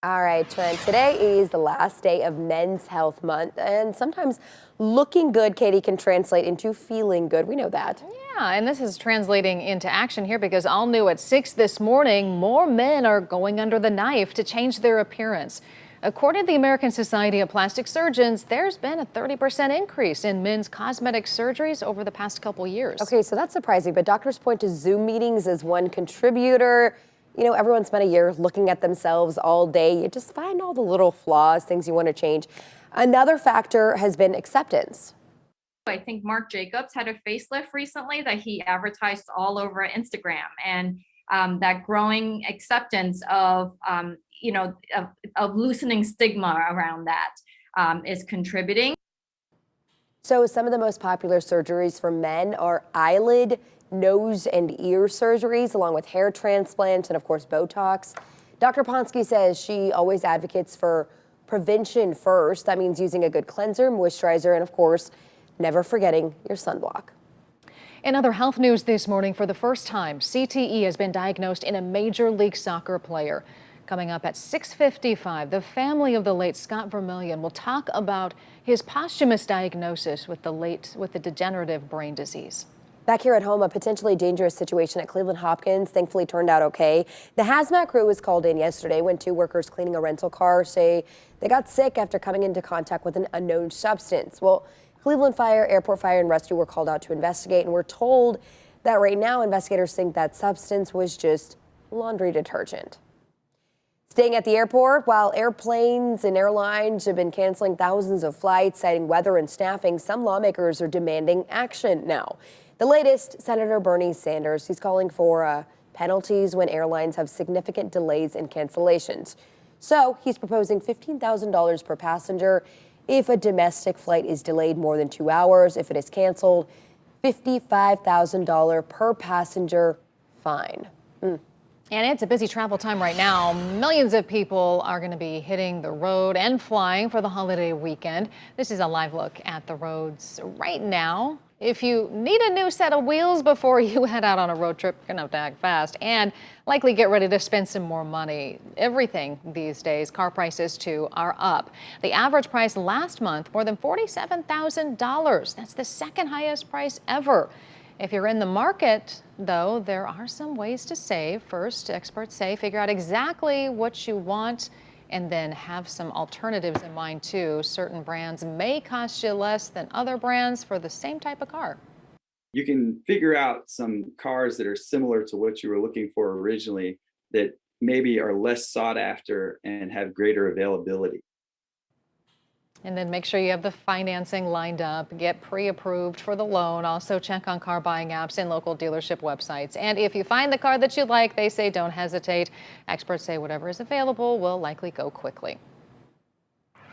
All right, Trent, today is the last day of Men's Health Month, and sometimes looking good, Katie, can translate into feeling good. We know that. Yeah, and this is translating into action here because all new at 6 this morning, more men are going under the knife to change their appearance. According to the American Society of Plastic Surgeons, there's been a 30% increase in men's cosmetic surgeries over the past couple years. Okay, so that's surprising, but doctors point to Zoom meetings as one contributor. You know, everyone spent a year looking at themselves all day. You just find all the little flaws, things you want to change. Another factor has been acceptance. I think Marc Jacobs had a facelift recently that he advertised all over Instagram, and that growing acceptance of of loosening stigma around that is contributing. So some of the most popular surgeries for men are eyelid, nose and ear surgeries, along with hair transplants and, of course, Botox. Dr. Ponsky says she always advocates for prevention first. That means using a good cleanser, moisturizer, and, of course, never forgetting your sunblock. In other health news this morning, for the first time, CTE has been diagnosed in a Major League Soccer player. Coming up at 6:55, the family of the late Scott Vermillion will talk about his posthumous diagnosis with the degenerative brain disease. Back here at home, a potentially dangerous situation at Cleveland Hopkins thankfully turned out okay. The hazmat crew was called in yesterday when two workers cleaning a rental car say they got sick after coming into contact with an unknown substance. Well, Cleveland Fire, Airport Fire, and Rescue were called out to investigate, and we're told that right now investigators think that substance was just laundry detergent. Staying at the airport, while airplanes and airlines have been canceling thousands of flights, citing weather and staffing, some lawmakers are demanding action now. The latest, Senator Bernie Sanders, he's calling for penalties when airlines have significant delays and cancellations. So he's proposing $15,000 per passenger if a domestic flight is delayed more than 2 hours. If it is canceled, $55,000 per passenger fine. And it's a busy travel time right now. Millions of people are going to be hitting the road and flying for the holiday weekend. This is a live look at the roads right now. If you need a new set of wheels before you head out on a road trip, you're going to have to act fast and likely get ready to spend some more money. Everything these days, car prices too, are up. The average price last month, more than $47,000. That's the second highest price ever. If you're in the market, though, there are some ways to save. First, experts say figure out exactly what you want and then have some alternatives in mind, too. Certain brands may cost you less than other brands for the same type of car. You can figure out some cars that are similar to what you were looking for originally that maybe are less sought after and have greater availability. And then make sure you have the financing lined up, get pre-approved for the loan. Also check on car buying apps and local dealership websites. And if you find the car that you like, they say don't hesitate. Experts say whatever is available will likely go quickly.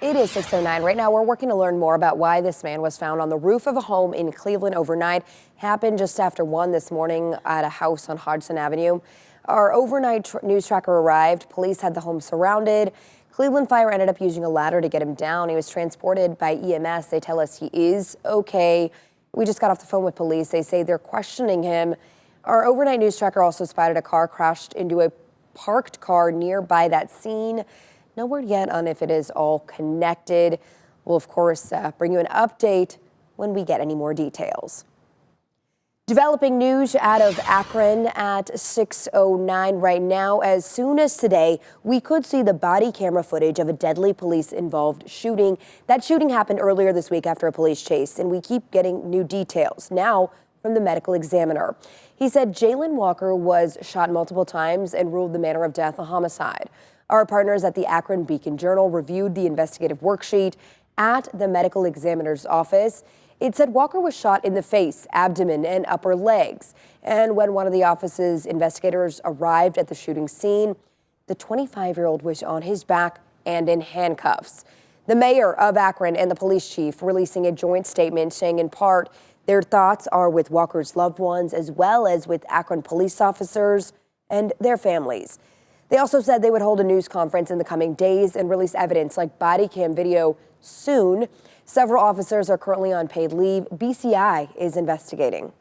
It is 6:09. Right now, we're working to learn more about why this man was found on the roof of a home in Cleveland overnight. Happened just after 1 this morning at a house on Hodgson Avenue. Our overnight news tracker arrived. Police had the home surrounded. Cleveland Fire ended up using a ladder to get him down. He was transported by EMS. They tell us he is okay. We just got off the phone with police. They say they're questioning him. Our overnight news tracker also spotted a car crashed into a parked car nearby that scene. No word yet on if it is all connected. We'll, of course, bring you an update when we get any more details. Developing news out of Akron at 6:09 right now. As soon as today, we could see the body camera footage of a deadly police-involved shooting. That shooting happened earlier this week after a police chase, and we keep getting new details now from the medical examiner. He said Jalen Walker was shot multiple times and ruled the manner of death a homicide. Our partners at the Akron Beacon Journal reviewed the investigative worksheet at the medical examiner's office. It said Walker was shot in the face, abdomen, and upper legs. And when one of the office's investigators arrived at the shooting scene, the 25-year-old was on his back and in handcuffs. The mayor of Akron and the police chief releasing a joint statement saying in part their thoughts are with Walker's loved ones as well as with Akron police officers and their families. They also said they would hold a news conference in the coming days and release evidence like body cam video soon. Several officers are currently on paid leave. BCI is investigating.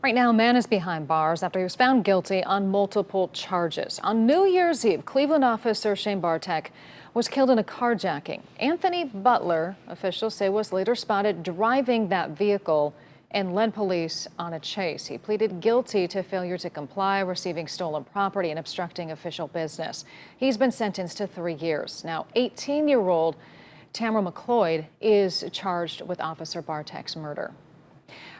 Right now, a man is behind bars after he was found guilty on multiple charges. On New Year's Eve, Cleveland officer Shane Bartek was killed in a carjacking. Anthony Butler, officials say, was later spotted driving that vehicle and led police on a chase. He pleaded guilty to failure to comply, receiving stolen property, and obstructing official business. He's been sentenced to 3 years. Now, 18-year-old Tamara McLeod is charged with Officer Bartek's murder.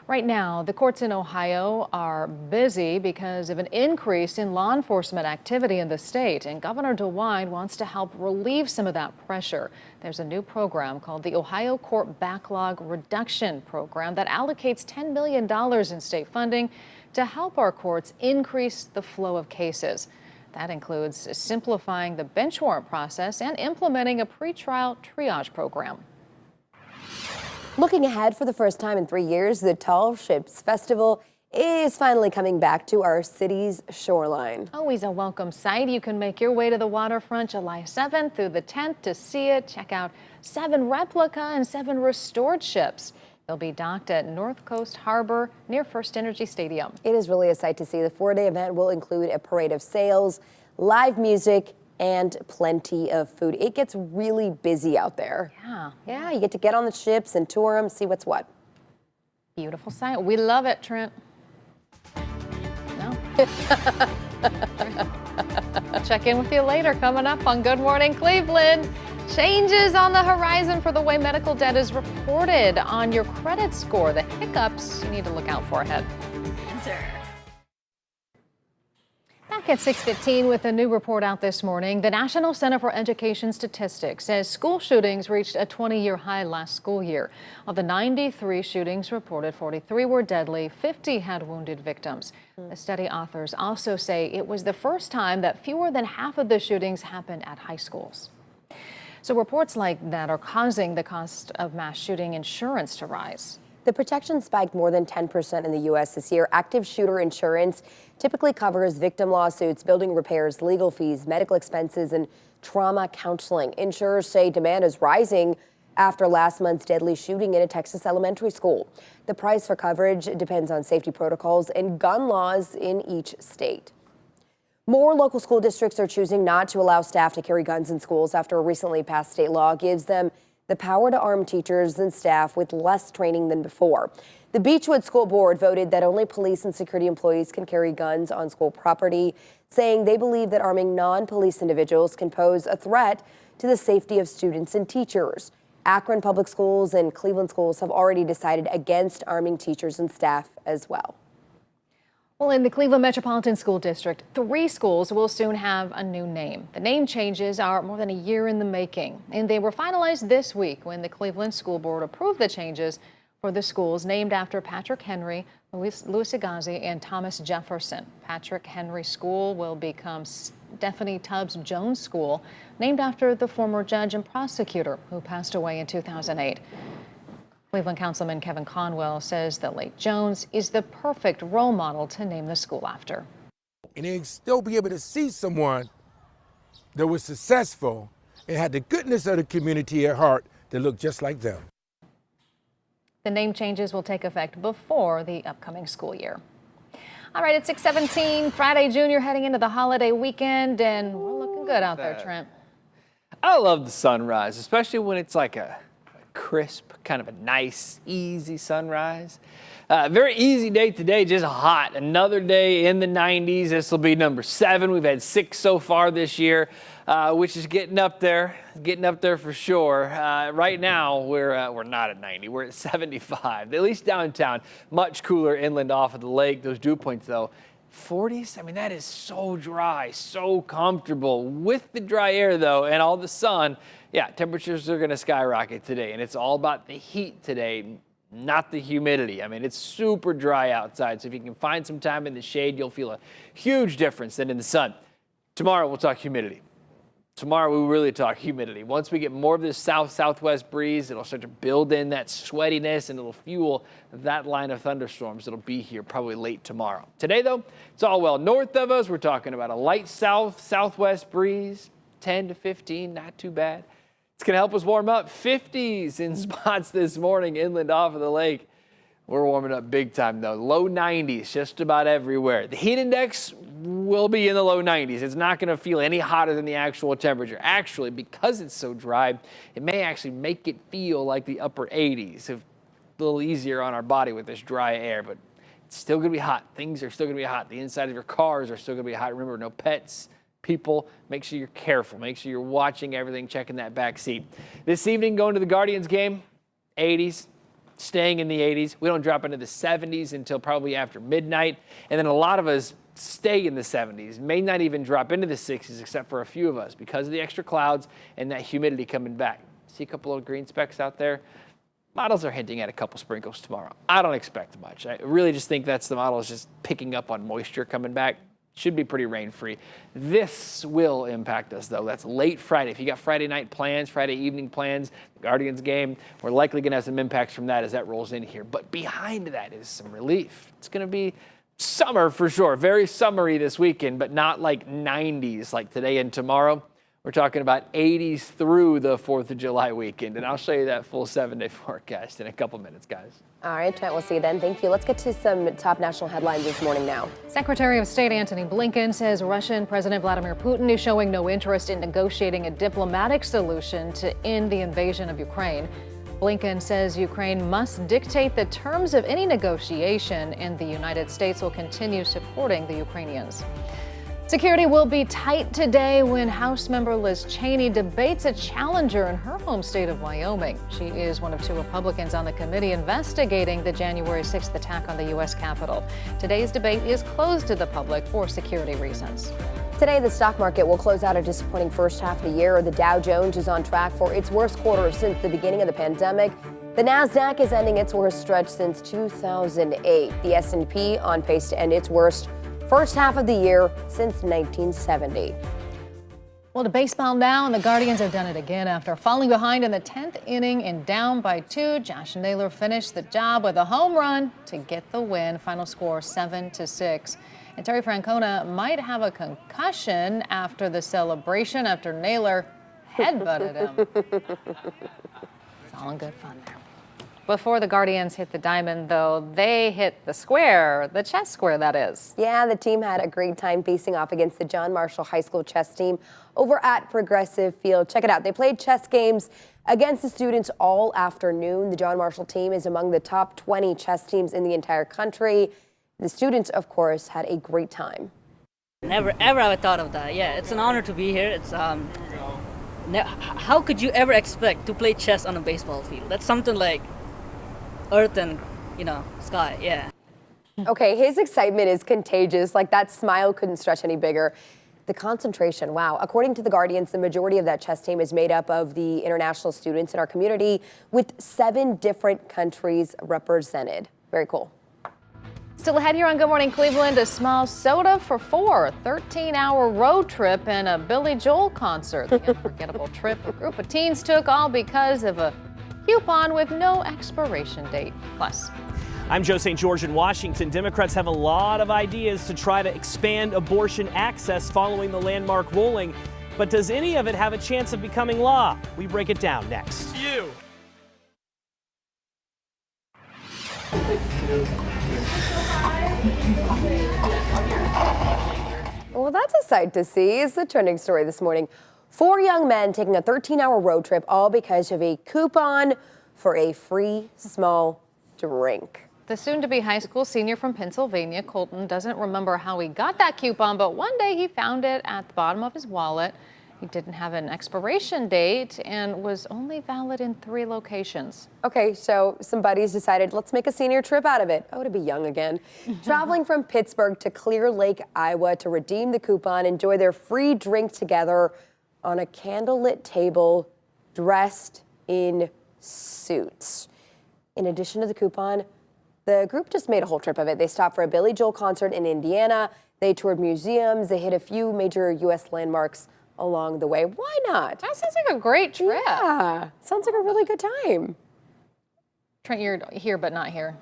Right now, the courts in Ohio are busy because of an increase in law enforcement activity in the state, and Governor DeWine wants to help relieve some of that pressure. There's a new program called the Ohio Court Backlog Reduction Program that allocates $10 million in state funding to help our courts increase the flow of cases. That includes simplifying the bench warrant process and implementing a pretrial triage program. Looking ahead, for the first time in 3 years, the Tall Ships Festival is finally coming back to our city's shoreline. Always a welcome sight. You can make your way to the waterfront July 7th through the 10th to see it. Check out 7 replica and 7 restored ships. They'll be docked at North Coast Harbor near First Energy Stadium. It is really a sight to see. The 4-day event will include a parade of sails, live music, and plenty of food. It gets really busy out there. Yeah, you get to get on the ships and tour them, see what's what. Beautiful sight. We love it, Trent. No? I'll check in with you later. Coming up on Good Morning Cleveland. Changes on the horizon for the way medical debt is reported on your credit score. The hiccups you need to look out for ahead. Back at 6:15 with a new report out this morning, the National Center for Education Statistics says school shootings reached a 20-year high last school year. Of the 93 shootings reported, 43 were deadly, 50 had wounded victims. The study authors also say it was the first time that fewer than half of the shootings happened at high schools. So reports like that are causing the cost of mass shooting insurance to rise. The protection spiked more than 10% in the U.S. this year. Active shooter insurance typically covers victim lawsuits, building repairs, legal fees, medical expenses, and trauma counseling. Insurers say demand is rising after last month's deadly shooting in a Texas elementary school. The price for coverage depends on safety protocols and gun laws in each state. More local school districts are choosing not to allow staff to carry guns in schools after a recently passed state law gives them the power to arm teachers and staff with less training than before. The Beechwood School Board voted that only police and security employees can carry guns on school property, saying they believe that arming non-police individuals can pose a threat to the safety of students and teachers. Akron Public Schools and Cleveland schools have already decided against arming teachers and staff as well. Well, in the Cleveland Metropolitan School District, 3 schools will soon have a new name. The name changes are more than a year in the making, and they were finalized this week when the Cleveland School Board approved the changes for the schools named after Patrick Henry, Louis Agassiz, and Thomas Jefferson. Patrick Henry School will become Stephanie Tubbs Jones School, named after the former judge and prosecutor who passed away in 2008. Cleveland Councilman Kevin Conwell says the late Jones is the perfect role model to name the school after. And they'd still be able to see someone that was successful and had the goodness of the community at heart that looked just like them. The name changes will take effect before the upcoming school year. All right, it's 6:17, Friday Junior, heading into the holiday weekend, and we're looking good out there, Trent. I love the sunrise, especially when it's like a crisp, kind of a nice, easy sunrise. Very easy day today, just hot. Another day in the 90s. This will be number 7. We've had 6 so far this year, which is getting up there for sure. Right now, we're not at 90. We're at 75. At least downtown, much cooler inland off of the lake. Those dew points, though, 40s. I mean, that is so dry, so comfortable. With the dry air, though, and all the sun, yeah, temperatures are going to skyrocket today, and it's all about the heat today, not the humidity. I mean, it's super dry outside, so if you can find some time in the shade, you'll feel a huge difference than in the sun. Tomorrow, we'll talk humidity. Tomorrow, we really talk humidity. Once we get more of this south-southwest breeze, it'll start to build in that sweatiness, and it'll fuel that line of thunderstorms that'll be here probably late tomorrow. Today, though, it's all well north of us. We're talking about a light south-southwest breeze, 10 to 15, not too bad. It's going to help us warm up. 50s in spots this morning inland off of the lake. We're warming up big time, though. Low 90s just about everywhere. The heat index will be in the low 90s. It's not going to feel any hotter than the actual temperature. Actually, because it's so dry, it may actually make it feel like the upper 80s. A little easier on our body with this dry air, but it's still going to be hot. Things are still going to be hot. The inside of your cars are still going to be hot. Remember, no pets. People, make sure you're careful. Make sure you're watching everything, checking that back seat. This evening, going to the Guardians game, 80s. Staying in the 80s. We don't drop into the 70s until probably after midnight. And then a lot of us stay in the 70s, may not even drop into the 60s except for a few of us because of the extra clouds and that humidity coming back. See a couple of green specks out there? Models are hinting at a couple sprinkles tomorrow. I don't expect much. I really just think that's the models just picking up on moisture coming back. Should be pretty rain-free. This will impact us, though. That's late Friday. If you got Friday night plans, Friday evening plans, the Guardians game, we're likely going to have some impacts from that as that rolls in here. But behind that is some relief. It's going to be summer for sure. Very summery this weekend, but not like 90s like today and tomorrow. We're talking about 80s through the 4th of July weekend, and I'll show you that full 7-day forecast in a couple minutes, guys. All right, Trent, we'll see you then. Thank you. Let's get to some top national headlines this morning now. Secretary of State Antony Blinken says Russian President Vladimir Putin is showing no interest in negotiating a diplomatic solution to end the invasion of Ukraine. Blinken says Ukraine must dictate the terms of any negotiation, and the United States will continue supporting the Ukrainians. Security will be tight today when House member Liz Cheney debates a challenger in her home state of Wyoming. She is one of 2 Republicans on the committee investigating the January 6th attack on the U.S. Capitol. Today's debate is closed to the public for security reasons. Today, the stock market will close out a disappointing first half of the year. The Dow Jones is on track for its worst quarter since the beginning of the pandemic. The Nasdaq is ending its worst stretch since 2008. The S&P on pace to end its worst first half of the year since 1970. Well, to baseball now, and the Guardians have done it again after falling behind in the 10th inning and down by 2. Josh Naylor finished the job with a home run to get the win. Final score 7-6. And Terry Francona might have a concussion after the celebration after Naylor headbutted him. It's all in good fun there. Before the Guardians hit the diamond, though, they hit the square, the chess square, that is. Yeah, the team had a great time facing off against the John Marshall High School chess team over at Progressive Field. Check it out. They played chess games against the students all afternoon. The John Marshall team is among the top 20 chess teams in the entire country. The students, of course, had a great time. Never ever have I thought of that. Yeah, it's an honor to be here. It's how could you ever expect to play chess on a baseball field? That's something like earth and, sky, yeah. Okay, his excitement is contagious. Like, that smile couldn't stretch any bigger. The concentration, wow. According to the Guardians, the majority of that chess team is made up of the international students in our community with 7 different countries represented. Very cool. Still ahead here on Good Morning Cleveland, a small soda for 4, 13-hour road trip, and a Billy Joel concert. The unforgettable trip a group of teens took, all because of a coupon with no expiration date. Plus, I'm Joe St. George in Washington. Democrats have a lot of ideas to try to expand abortion access following the landmark ruling. But does any of it have a chance of becoming law? We break it down next. Well, that's a sight to see. It's the trending story this morning. 4 young men taking a 13-hour road trip, all because of a coupon for a free small drink. the soon-to-be high school senior from Pennsylvania, Colton, doesn't remember how he got that coupon, but one day he found it at the bottom of his wallet. He didn't have an expiration date and was only valid in 3 locations. Okay, so some buddies decided, let's make a senior trip out of it. Oh, to be young again. Traveling from Pittsburgh to Clear Lake, Iowa to redeem the coupon, enjoy their free drink together on a candlelit table, dressed in suits. In addition to the coupon, the group just made a whole trip of it. They stopped for a Billy Joel concert in Indiana. They toured museums. They hit a few major U.S. landmarks along the way. Why not? That sounds like a great trip. Yeah, sounds like a really good time. Trent, you're here but not here.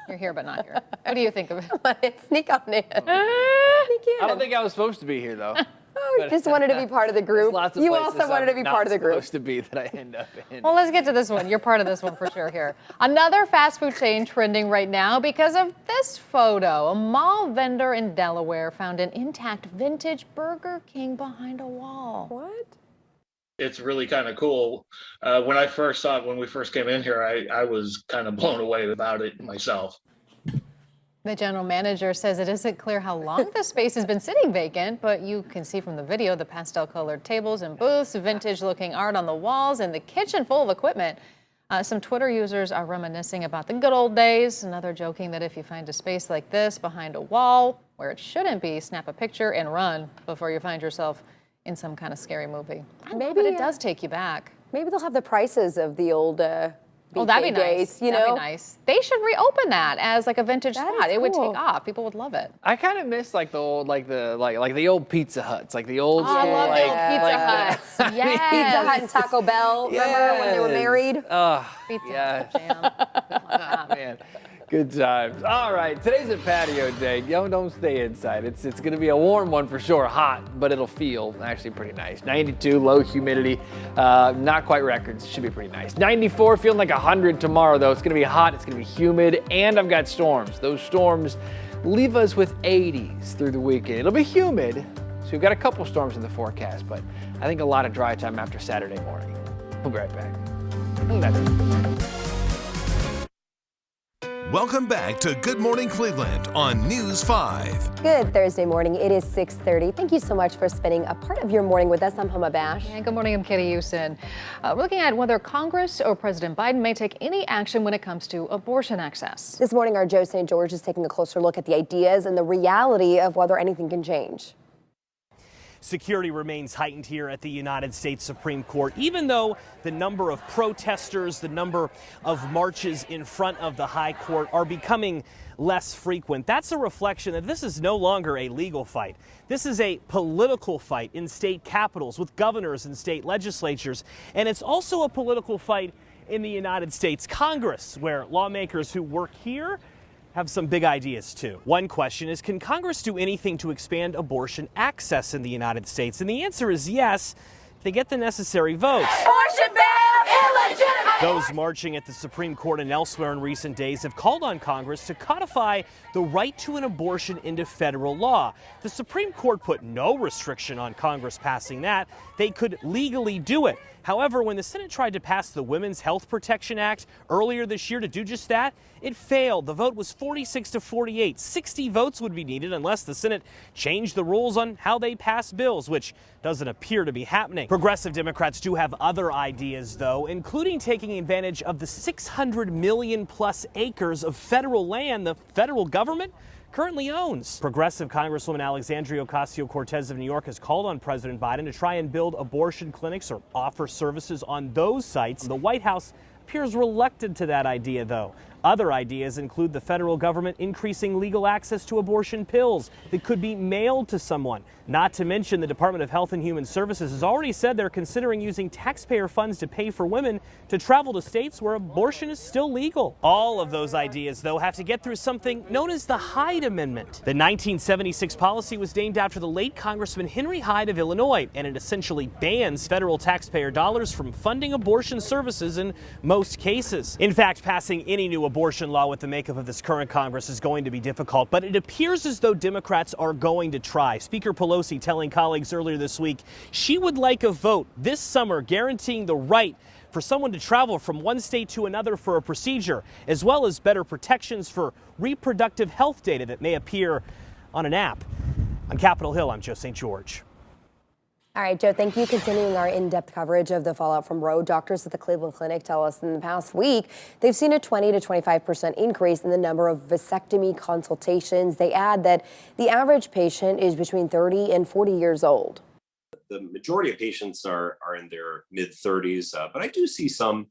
You're here but not here. What do you think of it? Come on, sneak on in. Sneak in. I don't think I was supposed to be here, though. know, just wanted to be part of the group. Lots of You places also wanted to be I'm part of the not group. supposed to be that I end up in. Well, let's get to this one. You're part of this one for sure here. Another fast food chain trending right now because of this photo. A mall vendor in Delaware found an intact vintage Burger King behind a wall. What? It's really kind of cool. When I first saw it, when we first came in here, I was kind of blown away about it myself. The general manager says it isn't clear how long the space has been sitting vacant, but you can see from the video the pastel-colored tables and booths, vintage-looking art on the walls, and the kitchen full of equipment. Some Twitter users are reminiscing about the good old days, another joking that if you find a space like this behind a wall where it shouldn't be, snap a picture and run before you find yourself in some kind of scary movie. But it does take you back. Maybe they'll have the prices of the old Oh, that'd be BK nice. days, you That'd know? be nice. They should reopen that as like a vintage That spot. is It would cool. take off. People would love it. I kind of miss like the old, like the old Pizza Huts, like the old Oh, school, I love like, the old Pizza like Huts. the- Yes. Pizza Hut and Taco Bell, remember when they were married? Oh, Pizza yeah. Hut jam. Man, good times. All right, today's a patio day. Don't stay inside. It's going to be a warm one for sure. Hot, but it'll feel actually pretty nice. 92, low humidity, not quite records. Should be pretty nice. 94, feeling like 100 tomorrow though. It's going to be hot. It's going to be humid, and I've got storms. Those storms leave us with 80s through the weekend. It'll be humid, so we've got a couple storms in the forecast, but I think a lot of dry time after Saturday morning. We'll be right back. That's it. Welcome back to Good Morning Cleveland on News 5. Good Thursday morning. It is 6:30. Thank you so much for spending a part of your morning with us. I'm Homa Bash. And good morning, I'm Katie Houston. We're looking at whether Congress or President Biden may take any action when it comes to abortion access. This morning, our Joe St. George is taking a closer look at the ideas and the reality of whether anything can change. Security remains heightened here at the United States Supreme Court, even though the number of protesters, the number of marches in front of the high court are becoming less frequent. That's a reflection that this is no longer a legal fight. This is a political fight in state capitals with governors and state legislatures. And it's also a political fight in the United States Congress, where lawmakers who work here have some big ideas too. One question is, can Congress do anything to expand abortion access in the United States? And the answer is yes, if they get the necessary votes. Abortion ban, illegitimate! Those marching at the Supreme Court and elsewhere in recent days have called on Congress to codify the right to an abortion into federal law. The Supreme Court put no restriction on Congress passing that. They could legally do it. However, when the Senate tried to pass the Women's Health Protection Act earlier this year to do just that, it failed. The vote was 46-48. 60 votes would be needed unless the Senate changed the rules on how they pass bills, which doesn't appear to be happening. Progressive Democrats do have other ideas, though, including taking advantage of the 600 million plus acres of federal land the federal government currently owns. Progressive Congresswoman Alexandria Ocasio-Cortez of New York has called on President Biden to try and build abortion clinics or offer services on those sites. The White House appears reluctant to that idea, though. Other ideas include the federal government increasing legal access to abortion pills that could be mailed to someone. Not to mention the Department of Health and Human Services has already said they're considering using taxpayer funds to pay for women to travel to states where abortion is still legal. All of those ideas, though, have to get through something known as the Hyde Amendment. The 1976 policy was named after the late Congressman Henry Hyde of Illinois, and it essentially bans federal taxpayer dollars from funding abortion services in most cases. In fact, passing any new abortion law with the makeup of this current Congress is going to be difficult, but it appears as though Democrats are going to try. Speaker Pelosi telling colleagues earlier this week she would like a vote this summer guaranteeing the right for someone to travel from one state to another for a procedure, as well as better protections for reproductive health data that may appear on an app. On Capitol Hill, I'm Joe St. George. All right, Joe, thank you. Continuing our in-depth coverage of the fallout from Roe, doctors at the Cleveland Clinic tell us in the past week they've seen a 20 to 25% increase in the number of vasectomy consultations. They add that the average patient is between 30 and 40 years old. The majority of patients are in their mid-30s, but I do see some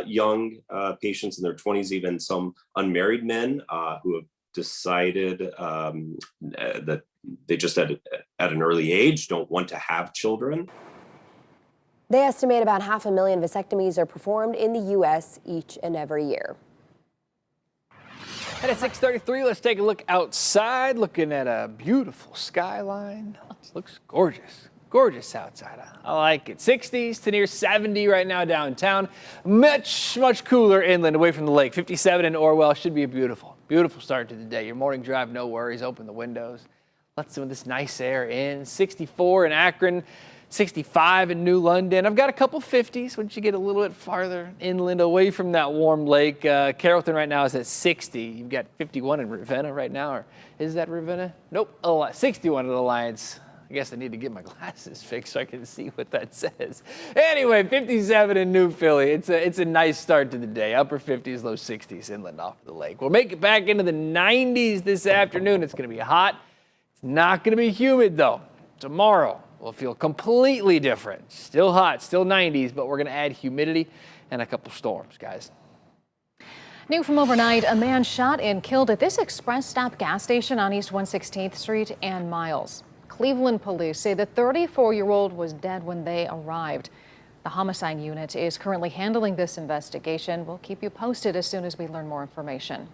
young patients in their 20s, even some unmarried men who have decided that they just at an early age don't want to have children. They estimate about 500,000 vasectomies are performed in the U.S. each and every year. And at 6:33, let's take a look outside, looking at a beautiful skyline. Looks gorgeous. Gorgeous outside. I like it. 60s to near 70 right now downtown. Much cooler inland away from the lake. 57 in Orwell. Should be a beautiful start to the day. Your morning drive, no worries. Open the windows. Let some of this nice air in. 64 in Akron. 65 in New London. I've got a couple 50s once you get a little bit farther inland away from that warm lake. Carrollton right now is at 60. You've got 51 in Ravenna right now. Or is that Ravenna? Nope. 61 in Alliance. I guess I need to get my glasses fixed so I can see what that says. Anyway, 57 in New Philly. It's a nice start to the day. Upper 50s, low 60s inland off the lake. We'll make it back into the 90s this afternoon. It's going to be hot. It's not going to be humid, though. Tomorrow will feel completely different. Still hot, still 90s, but we're going to add humidity and a couple storms, guys. New from overnight, a man shot and killed at this express stop gas station on East 116th Street and Miles. Cleveland police say the 34-year-old was dead when they arrived. The homicide unit is currently handling this investigation. We'll keep you posted as soon as we learn more information.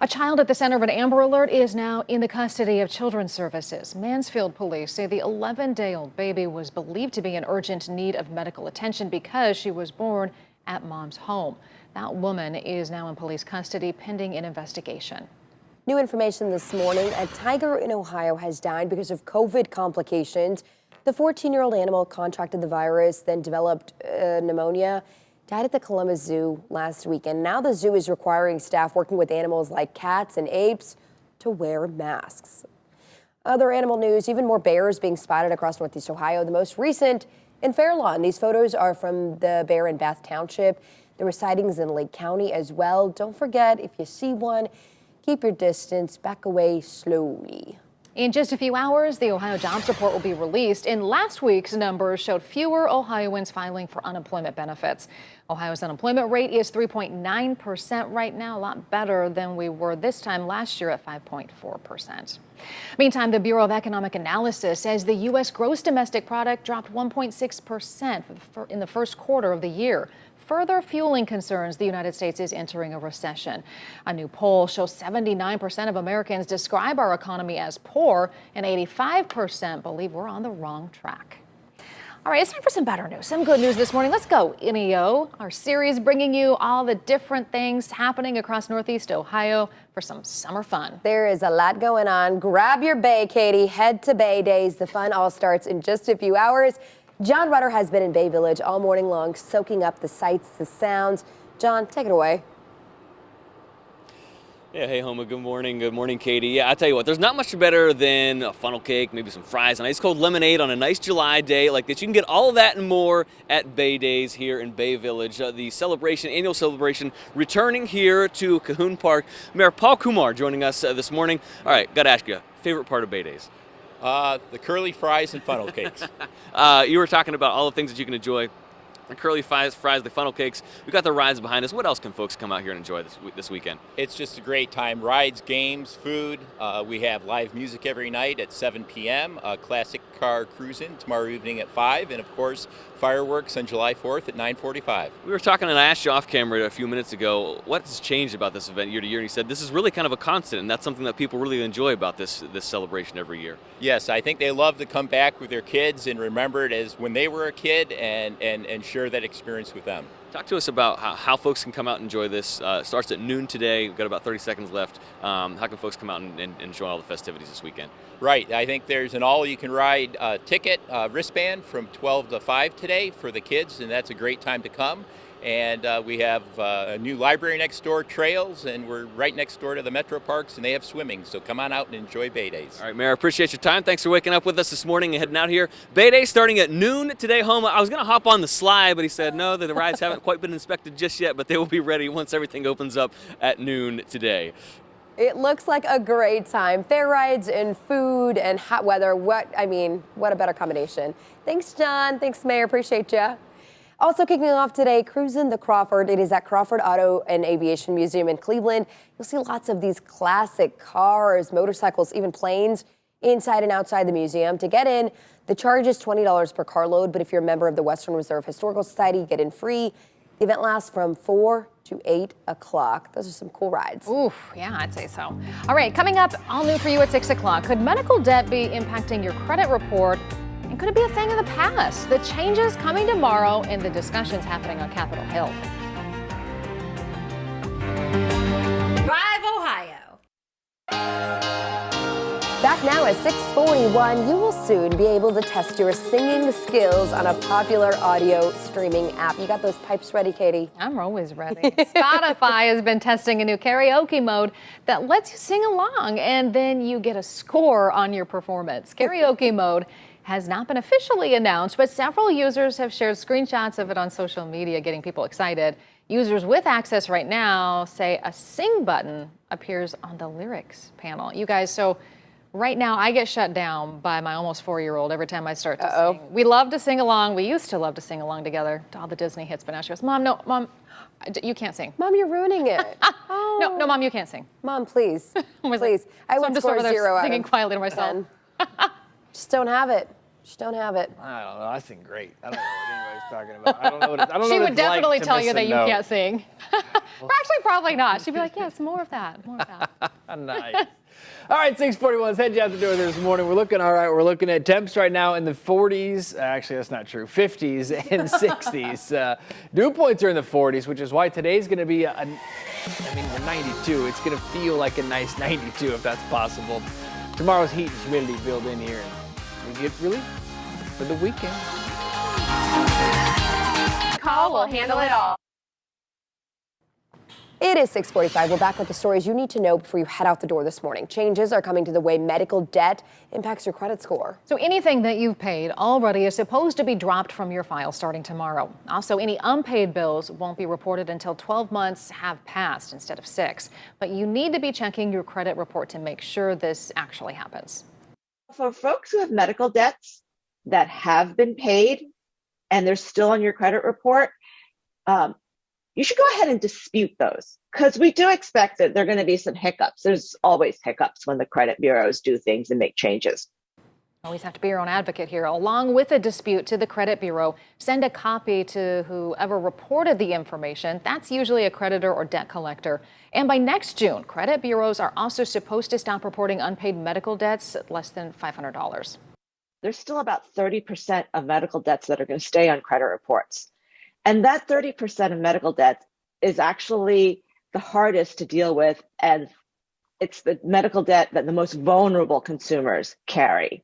A child at the center of an Amber Alert is now in the custody of Children's Services. Mansfield police say the 11-day-old baby was believed to be in urgent need of medical attention because she was born at mom's home. That woman is now in police custody pending an investigation. New information this morning, a tiger in Ohio has died because of COVID complications. The 14-year-old animal contracted the virus, then developed pneumonia, died at the Columbus Zoo last weekend. Now the zoo is requiring staff working with animals like cats and apes to wear masks. Other animal news, even more bears being spotted across Northeast Ohio. The most recent in Fair Lawn. These photos are from the bear in Bath Township. There were sightings in Lake County as well. Don't forget, if you see one, keep your distance, back away slowly. In just a few hours, the Ohio Jobs Report will be released. In last week's numbers showed fewer Ohioans filing for unemployment benefits. Ohio's unemployment rate is 3.9% right now, a lot better than we were this time last year at 5.4%. Meantime, the Bureau of Economic Analysis says the U.S. gross domestic product dropped 1.6% in the first quarter of the year, further fueling concerns the United States is entering a recession. A new poll shows 79% of Americans describe our economy as poor, and 85% believe we're on the wrong track. All right, it's time for some better news, some good news this morning. Let's go, NEO, our series bringing you all the different things happening across Northeast Ohio for some summer fun. There is a lot going on. Grab your bay, Katie. Head to Bay Days. The fun all starts in just a few hours. John Rutter has been in Bay Village all morning long, soaking up the sights, the sounds. John, take it away. Yeah, hey, Homa, good morning. Good morning, Katie. Yeah, I tell you what, there's not much better than a funnel cake, maybe some fries, an ice cold lemonade on a nice July day like this. You can get all of that and more at Bay Days here in Bay Village. The annual celebration, returning here to Cahoon Park. Mayor Paul Kumar joining us this morning. All right, got to ask you, favorite part of Bay Days? The curly fries and funnel cakes. You were talking about all the things that you can enjoy. The curly fries, the funnel cakes. We got the rides behind us. What else can folks come out here and enjoy this weekend? It's just a great time. Rides, games, food. We have live music every night at 7 p.m. Classic car cruising tomorrow evening at 5. And, of course, fireworks on July 4th at 9:45. We were talking, and I asked you off camera a few minutes ago, what's changed about this event year to year? And you said this is really kind of a constant, and that's something that people really enjoy about this celebration every year. Yes, I think they love to come back with their kids and remember it as when they were a kid and share that experience with them. Talk to us about how folks can come out and enjoy this. It starts at noon today. We've got about 30 seconds left. How can folks come out and enjoy all the festivities this weekend? Right. I think there's an all-you-can-ride ticket wristband from 12 to 5 today for the kids, and that's a great time to come. And we have a new library next door, Trails, and we're right next door to the Metro Parks, and they have swimming. So come on out and enjoy Bay Days. All right, Mayor, appreciate your time. Thanks for waking up with us this morning and heading out here. Bay Day starting at noon today, home. I was going to hop on the slide, but he said no, the rides haven't quite been inspected just yet, but they will be ready once everything opens up at noon today. It looks like a great time. Fair rides and food and hot weather. What a better combination. Thanks, John. Thanks, Mayor. Appreciate you. Also kicking off today, cruising the Crawford. It is at Crawford Auto and Aviation Museum in Cleveland. You'll see lots of these classic cars, motorcycles, even planes inside and outside the museum. To get in, the charge is $20 per carload, but if you're a member of the Western Reserve Historical Society, you get in free. The event lasts from 4 to 8 o'clock. Those are some cool rides. Ooh, yeah, I'd say so. All right, coming up, all new for you at 6 o'clock. Could medical debt be impacting your credit report? And could it be a thing of the past? The changes coming tomorrow and the discussions happening on Capitol Hill. Drive Ohio. Back now at 6:41, you will soon be able to test your singing skills on a popular audio streaming app. You got those pipes ready, Katie? I'm always ready. Spotify has been testing a new karaoke mode that lets you sing along and then you get a score on your performance. Karaoke mode has not been officially announced, but several users have shared screenshots of it on social media, getting people excited. Users with access right now say a sing button appears on the lyrics panel. You guys, so right now I get shut down by my almost 4-year-old every time I start to sing. We love to sing along. We used to love to sing along together to all the Disney hits, but now she goes, Mom, no, Mom, you can't sing. Mom, you're ruining it. No, Mom, you can't sing. Mom, please, please. Like, I so would I'm just score over there 0 out singing of quietly to myself. 10. Just don't have it. Just don't have it. I don't know. I sing great. I don't know what anybody's talking about. I don't know what I don't know. She what would it's like definitely to tell miss you a that you note. can't sing. Actually, probably not. She'd be like, yes, more of that, more of that. Nice. All right, 6:41. Let's head you out the door this morning. We're looking all right. We're looking at temps right now in the 40s. Actually, that's not true. 50s and 60s. Dew points are in the 40s, which is why today's going to be we're 92. It's going to feel like a nice 92 if that's possible. Tomorrow's heat and humidity build in here, and we get relief for the weekend. Call will handle it all. It is 6:45. We're back with the stories you need to know before you head out the door this morning. Changes are coming to the way medical debt impacts your credit score. So anything that you've paid already is supposed to be dropped from your file starting tomorrow. Also, any unpaid bills won't be reported until 12 months have passed instead of 6. But you need to be checking your credit report to make sure this actually happens. For folks who have medical debts that have been paid and they're still on your credit report, you should go ahead and dispute those, because we do expect that there are going to be some hiccups. There's always hiccups when the credit bureaus do things and make changes. Always have to be your own advocate here. Along with a dispute to the credit bureau, send a copy to whoever reported the information. That's usually a creditor or debt collector. And by next June, credit bureaus are also supposed to stop reporting unpaid medical debts at less than $500. There's still about 30% of medical debts that are going to stay on credit reports. And that 30% of medical debt is actually the hardest to deal with, and it's the medical debt that the most vulnerable consumers carry.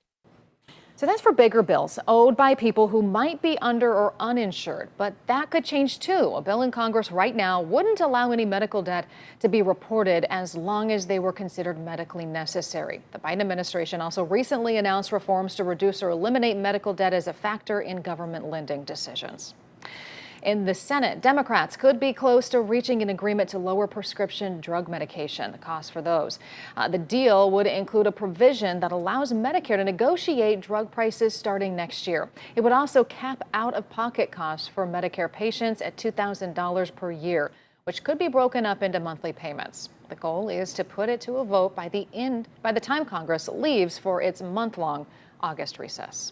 So that's for bigger bills owed by people who might be under or uninsured, but that could change too. A bill in Congress right now wouldn't allow any medical debt to be reported as long as they were considered medically necessary. The Biden administration also recently announced reforms to reduce or eliminate medical debt as a factor in government lending decisions. In the Senate, Democrats could be close to reaching an agreement to lower prescription drug medication, the cost for those. The deal would include a provision that allows Medicare to negotiate drug prices starting next year. It would also cap out-of-pocket costs for Medicare patients at $2,000 per year, which could be broken up into monthly payments. The goal is to put it to a vote by the time Congress leaves for its month-long August recess.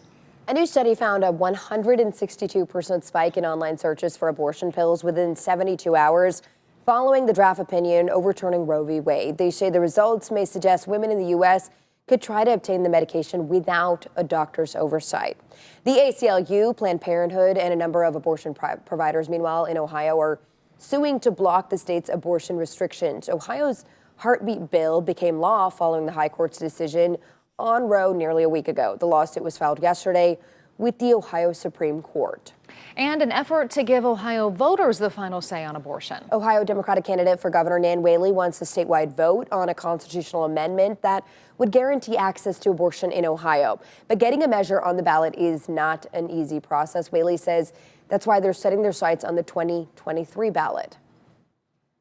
A new study found a 162% spike in online searches for abortion pills within 72 hours following the draft opinion overturning Roe v. Wade. They say the results may suggest women in the U.S. could try to obtain the medication without a doctor's oversight. The ACLU, Planned Parenthood, and a number of abortion providers, meanwhile, in Ohio, are suing to block the state's abortion restrictions. Ohio's heartbeat bill became law following the high court's decision on Roe nearly a week ago. The lawsuit was filed yesterday with the Ohio Supreme Court. And an effort to give Ohio voters the final say on abortion. Ohio Democratic candidate for Governor Nan Whaley wants a statewide vote on a constitutional amendment that would guarantee access to abortion in Ohio. But getting a measure on the ballot is not an easy process. Whaley says that's why they're setting their sights on the 2023 ballot.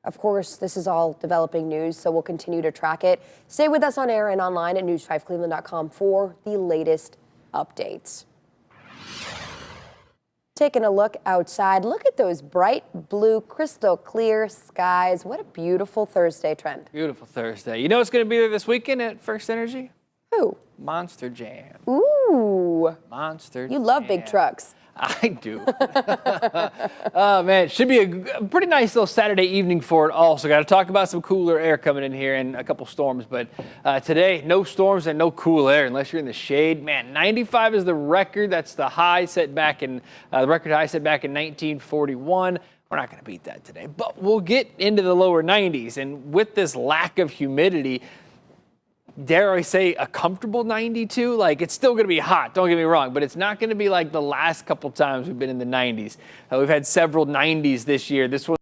Of course, this is all developing news, so we'll continue to track it. Stay with us on air and online at news5cleveland.com for the latest updates. Taking a look outside, look at those bright blue, crystal clear skies. What a beautiful Thursday, Trent. Beautiful Thursday. You know what's going to be there this weekend at First Energy? Who? Monster Jam. Ooh. Monster You love big trucks. I do. Oh, man, it should be a pretty nice little Saturday evening for it also. Got to talk about some cooler air coming in here and a couple storms. But today, no storms and no cool air unless you're in the shade. Man, 95 is the record. That's the high set back in the record high set back in 1941. We're not going to beat that today, but we'll get into the lower 90s. And with this lack of humidity, dare I say a comfortable 92? Like, it's still going to be hot, don't get me wrong, but it's not going to be like the last couple times we've been in the 90s. We've had several 90s this year. This one